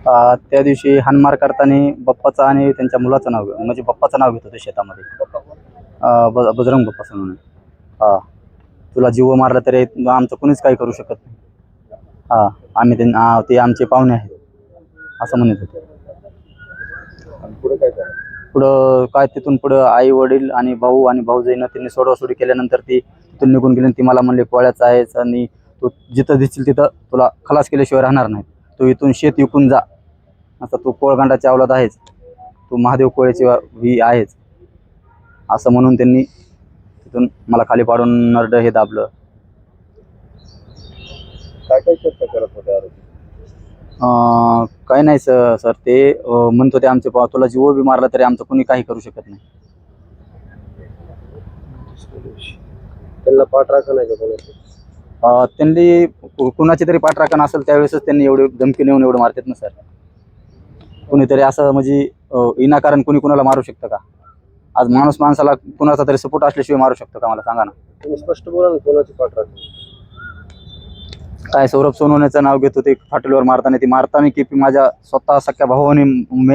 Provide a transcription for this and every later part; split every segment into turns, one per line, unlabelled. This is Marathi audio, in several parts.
त्या दिवशी हाणमार करताना बाप्पाचं आणि त्यांच्या मुलाचं नाव म्हणजे बाप्पाचं नाव घेत होते शेतामध्ये. बजरंग बाप्पा म्हणून. हा, तुला जीव मारला तरी आमचं कोणीच काही करू शकत नाही. हा, आम्ही ते आमचे पाहुणे आहेत असं म्हणत होते. पुढं काय तिथून पुढं आई वडील आणि भाऊ आणि भाऊजाईनं त्यांनी सोडवासोडी केल्यानंतर ती तिथून निघून गेली. ती मला म्हणले कोळ्याचा आहेस आणि तू जिथं दिसशील तिथं तुला खलास केल्याशिवाय राहणार नाही. तू इथून शेत विकून जा. आता तू कोळगांडाच्या अवलाद आहेस, तू महादेव कोळ्याची ही आहेस असं म्हणून त्यांनी तिथून मला खाली पाडून नरड हे दाबलं.
काय काय चर्चा करत होते आरोपी?
काही नाही सर ते म्हणत होते आमचे तुला जीव बी मारला तरी आमचं कोणी काही करू शकत नाही.
त्यांना पाठराखण आहे का कोणाची?
त्यांनी कुणाची तरी पाठराखण असेल त्यावेळेसच त्यांनी एवढे धमकी नेऊन एवढं मारतात ना सर. कुणीतरी असं म्हणजे विनाकारण कुणी कुणाला मारू शकतं का? आज माणूस माणसाला कुणाचा तरी सपोर्ट असल्याशिवाय मारू शकतो का? मला सांगा ना.
तुम्ही स्पष्ट बोला ना, कोणाची पाठराखण?
काय सौरभ सोनवणेचं नाव घेत होते फाटलीवर मारताना. ती मारताना की माझ्या स्वतः सख्या भावाने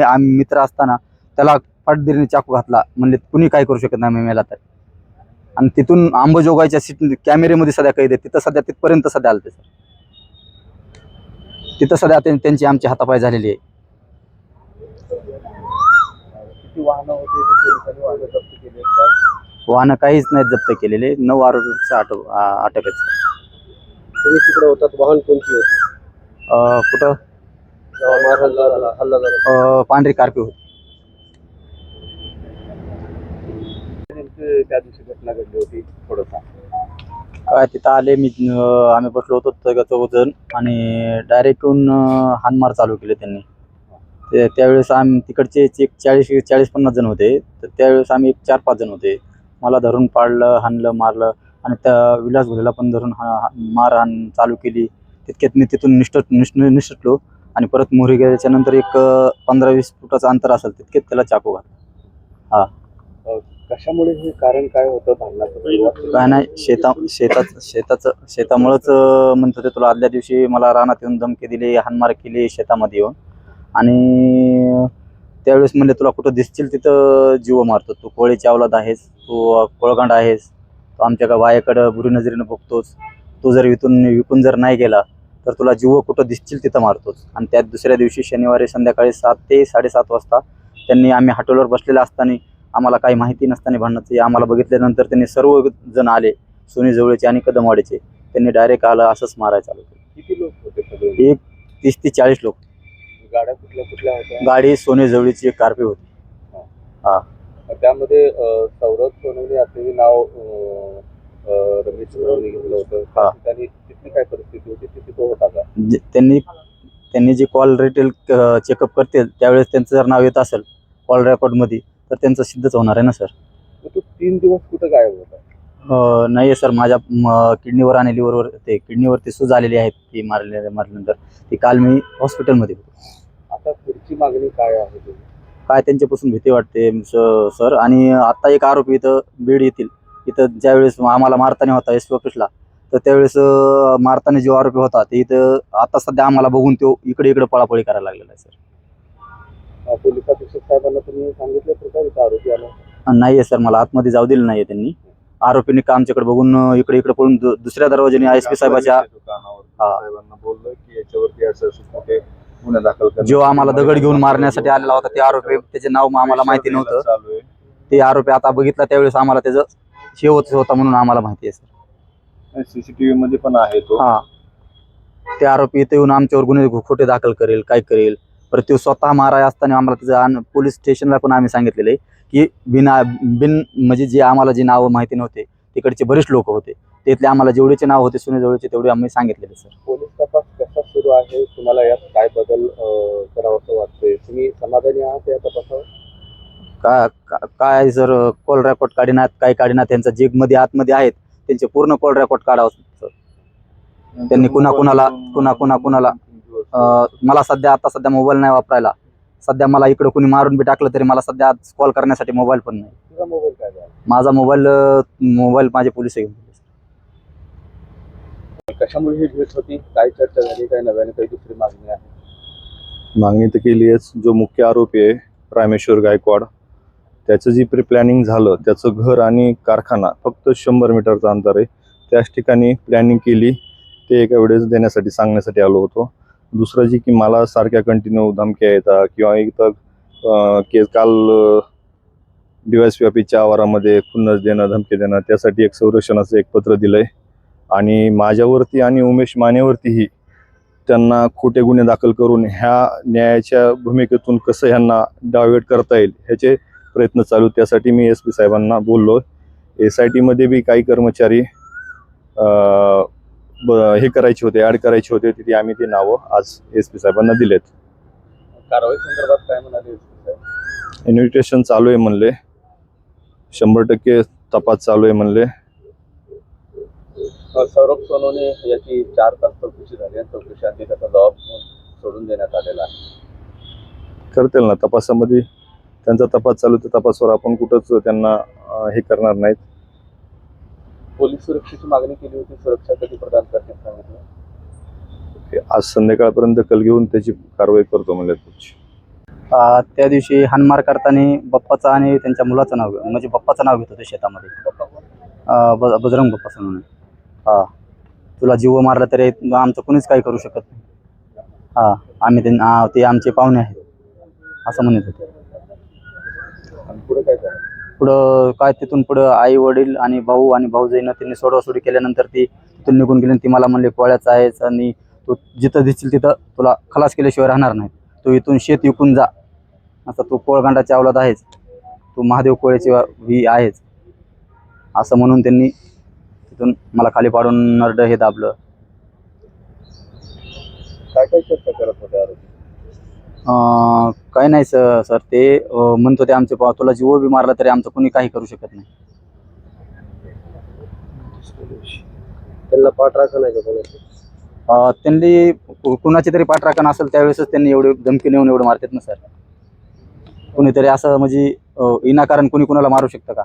आम्ही मित्र असताना त्याला फाटदिरीने चाकू घातला. म्हणले कुणी काय करू शकत नाही मी मेला तर. आणि तिथून अंबाजोगाईच्या कॅमेरेमध्ये सध्या कैद आहे. तिथं सध्या तिथपर्यंत सध्या आलं ते सर. तिथं सध्या त्यांची आमची हातापाय झालेली आहे.
किती वाहनं होते पोलिसांनी वाहनं जप्त केली?
वाहनं काहीच नाही जप्त केलेले. 9 आरोपीचा अटक आहे.
तुम्ही तिकडे होतात, वाहन कोणती होती?
कुठं?
हल्ला झाला
पांढरी कार्पी होती.
त्या दिवशी घटना घडली होती थोडंसं
काय तिथं आले आम्ही बसलो होतो चौघजण आणि डायरेक्ट येऊन हाणमार चालू केले त्यांनी. त्यावेळेस आम्ही तिकडचे 40-50 जण होते. तर त्यावेळेस आम्ही 4-5 जण होते. मला धरून पाडलं, हाणलं, मारलं आणि त्या विलास भोलेला पण धरून मारहाण चालू केली. तितक्यात मी तिथून निसटलो आणि परत मोहरी गेल्याच्या नंतर एक 15-20 फुटाचं अंतर असेल तितक्यात त्याला चाकू घातला. हा,
कशामुळे हे कारण काय होतं भांडणाचं?
काय नाही, शेतामुळंच म्हणत होते. तुला आदल्या दिवशी मला रानात येऊन धमकी दिली, हाणमार केली शेतामध्ये येऊन. आणि त्यावेळेस म्हणले तुला कुठं दिसतील तिथं जीव मारतो. तू कोळीची अवलाद आहेस, तू कोळगांड आहेस, तू आमच्या वायाकडं बुरी नजरेनं बघतोस. तू जर विकून जर नाही गेला तर तुला जीव कुठं दिसतील तिथं मारतोच. आणि त्यात दुसऱ्या दिवशी शनिवारी संध्याकाळी 7 ते 7:30 वाजता त्यांनी आम्ही हॉटेलवर बसलेलं असताना आम्हाला काही माहिती नसताना भांडणाची आम्हाला बघितल्यानंतर त्यांनी सर्व जण आले, सोनी जवळचे आणि कदमवाडीचे. त्यांनी डायरेक्ट आलं असंच मारायला चालू केलं.
किती लोक होते सगळे?
एक 30 ते 40 लोक.
गाड्या कुठल्या होत्या?
गाडी सोने जवळची एक कार्पी होती. हा,
त्यामध्ये सौरभ सोनवणे असलेले नाव रमेश सोनवणे घेतलं होतं. तिथली काय परिस्थिती होती? तिथे तो होता का?
त्यांनी जे कॉल रिटेल चेकअप करते त्यावेळेस त्यांचं जर नाव येत असेल कॉल रेकॉर्डमध्ये तर त्यांचं सिद्धच होणार आहे ना सर.
तो 3 दिवस कुठं गायब होता?
नाही सर, माझ्या किडनीवर आणि लिव्हरवर किडनीवरती सूज आलेली आहेत. ती मारल्यानंतर ती काल मी हॉस्पिटलमध्ये होतो.
आता पुढची मागणी काय आहे?
काय त्यांच्यापासून भीती वाटते सर. आणि आता एक आरोपी इथं बीड येतील इथं ज्यावेळेस आम्हाला मारताना होता एस पी ऑफिसला, तर त्यावेळेस मारताना जो आरोपी होता ते इथं आता सध्या आम्हाला बघून तो इकडे पळापळी करायला लागलेला आहे सर.
पोलीस अधीक्षक साहेबांना तुम्ही सांगितलं प्रकारे आरोपी आला?
नाही सर, मला आतमध्ये जाऊ दिलं नाही त्यांनी. आरोपीने का आमच्याकडे बघून इकडे पळून दुसऱ्या दरवाजाने आय एस पी साहेबाच्या
बोललं की याच्यावरती असं मोठे गुन्हे दाखल करा.
जो आम्हाला दगड घेऊन मारण्यासाठी आलेला होता ते आरोपी, त्याचे नाव आम्हाला माहिती नव्हतं. ते आरोपी आता बघितला त्यावेळेस आम्हाला त्याचं हे होता म्हणून आम्हाला माहिती आहे सर.
सीसीटीव्ही मध्ये पण आहे तो.
हा, ते आरोपी इथे येऊन आमच्यावर गुन्हे खोटे दाखल करेल, काय करेल. पर तो स्वतः माराय असताना आम्हाला त्याचं पोलीस स्टेशनला पण आम्ही सांगितलेलं आहे की बिन म्हणजे जे आम्हाला जे नावं माहिती नव्हते तिकडचे बरेच लोक होते, त्यातले आम्हाला जेवढेचे नाव होते सुने जवळचे तेवढे आम्ही सांगितलेले सर.
पोलीस तपास कसा सुरू आहे? तुम्हाला यात काय बदल करावंसं वाटतंय? तुम्ही समाधानी आहात या तपासावर?
काय सर, कॉल रेकॉर्ड काढीनात, काय काढीनात. त्यांचा जिगमध्ये आतमध्ये आहेत त्यांचे पूर्ण कॉल रेकॉर्ड काढावं सर. त्यांनी कुणाला मला सध्या मोबाईल नाही वापरायला. सध्या मला इकडे कोणी मारून बी टाकलं तरी मला सध्या कॉल करण्यासाठी मोबाईल पण नाही.
तुझा मोबाईल काय झाला?
माझा मोबाईल माझे पोलीस घेऊन.
कशामुळे ही भेट होती? काय चर्चा झाली? काय नव्याने काही दुसरी मागणी आहे?
मागणी तर केली आहे. जो मुख्य आरोपी आहे रामेश्वर गायकवाड, त्याचं जी प्री प्लॅनिंग झालं, त्याचं घर आणि कारखाना फक्त 100 मीटरचं अंतर आहे. त्याच ठिकाणी प्लॅनिंग केली, ते एका वेळेस देण्यासाठी सांगण्यासाठी आलो होतो. दुसरं जी की मला सारख्या कंटिन्यू धमक्या येतात किंवा एक तर केस काल DYSP आवारामध्ये खुन्नस देणं, धमकी देणं, त्यासाठी एक संरक्षणाचं एक पत्र दिलंय आणि माझ्यावरती आणि उमेश मानेवरतीही त्यांना खोटे गुन्हे दाखल करून ह्या न्यायाच्या भूमिकेतून कसं ह्यांना डायव्हर्ट करता येईल ह्याचे प्रयत्न चालू. त्यासाठी मी SP साहेबांना बोललो. SIT मध्ये बी काही कर्मचारी हे करायचे होते, ॲड करायचे होते, तिथे आम्ही ते नावं आज SP साहेबांना दिलेत.
कारवाई संदर्भात काय म्हणाले SP साहेब?
इन्व्हिटेशन चालू आहे म्हणले, 100% तपास चालू आहे म्हणले.
सौरभ सोनवणे याची 4 तास चौकशी झाली आणि चौकशीआधी त्याचा जबाब सोडून देण्यात आलेला आहे.
करतील ना तपासामध्ये, त्यांचा तपास चालू, त्या तपासावर आपण कुठंच त्यांना हे करणार नाहीत.
पोलीस सुरक्षेची मागणी केली होती, सुरक्षा कधी प्रदान करण्यात सांगितलं?
आज संध्याकाळपर्यंत कल घेऊन त्याची कारवाई करतो म्हणले.
त्या दिवशी हानमार करताना बप्पाचं आणि त्यांच्या मुलाचं नाव म्हणजे बप्पाचं नाव घेत होते शेतामध्ये. बजरंग बप्पा म्हणून. हा, तुला जीव मारला तरी आमचं कोणीच काही करू शकत नाही. हा, आम्ही ते आमचे पाहुणे आहेत असं म्हणत होते.
आणि पुढे काय झालं?
पुढं काय तिथून पुढं आई वडील आणि भाऊ आणि भाऊजाईनं त्यांनी सोडवासोडी केल्यानंतर ती तिथून निघून गेली. ती मला म्हणले कोळ्याचा आहेस आणि तू जिथं दिसशील तिथं तुला खलास केल्याशिवाय राहणार नाही. तू इथून शेत विकून जा, आता तू कोळगांडाच्या अवलाद आहेस, तू महादेव कोळ्याची ही आहेस असं म्हणून त्यांनी तिथून मला खाली पाडून नरड हे दाबलं.
काय काय चर्चा करत होते आरोपी?
काही नाही सर, ते म्हणत होते आमचे तुला जीव बी मारला तरी आमचं कोणी काही करू शकत नाही.
त्यांना पाठराखण आहे का कोणाची?
त्यांनी कुणाची तरी पाठराखण असेल त्यावेळेसच त्यांनी एवढे धमकी नेऊन एवढं मारतात ना सर. कुणीतरी असं म्हणजे विनाकारण कुणी कुणाला मारू शकतं का?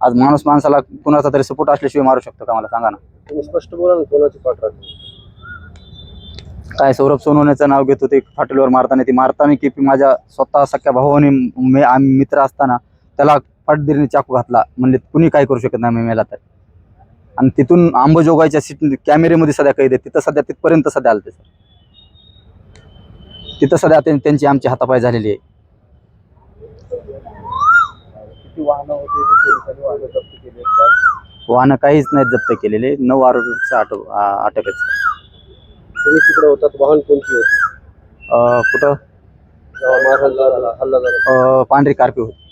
आज माणूस माणसाला कुणाचा तरी सपोर्ट असल्याशिवाय मारू शकतो का? मला सांगा ना.
तुम्ही स्पष्ट बोला ना, कोणाची पाठराखण?
काय सौरभ सोनवणेचं नाव घेत होते फाटलीवर मारताना. ती मारताना की माझ्या स्वतः सख्या भावाने आम्ही मित्र असताना त्याला फाटदिरीने चाकू घातला. म्हणले कुणी काय करू शकत नाही मेला तर. आणि तिथून अंबाजोगाईच्या कॅमेरेमध्ये सध्या कैद आहे. तिथं सध्या तिथपर्यंत सध्या आलं ते सर. तिथं सध्या त्यांची आमची हातापाय झालेली आहे.
किती वाहनं होते ते पोलिसांनी वाहनं जप्त केली आहेत?
वाहनं काहीच नाहीत जप्त केलेले. 9 आरोपीचा अटक आहे.
तुम्ही तिकडे होतात, वाहन कोणती होती
कुठं?
जेव्हा मारहाण झाला, हल्ला झाला?
पांढरी कार्पी होती.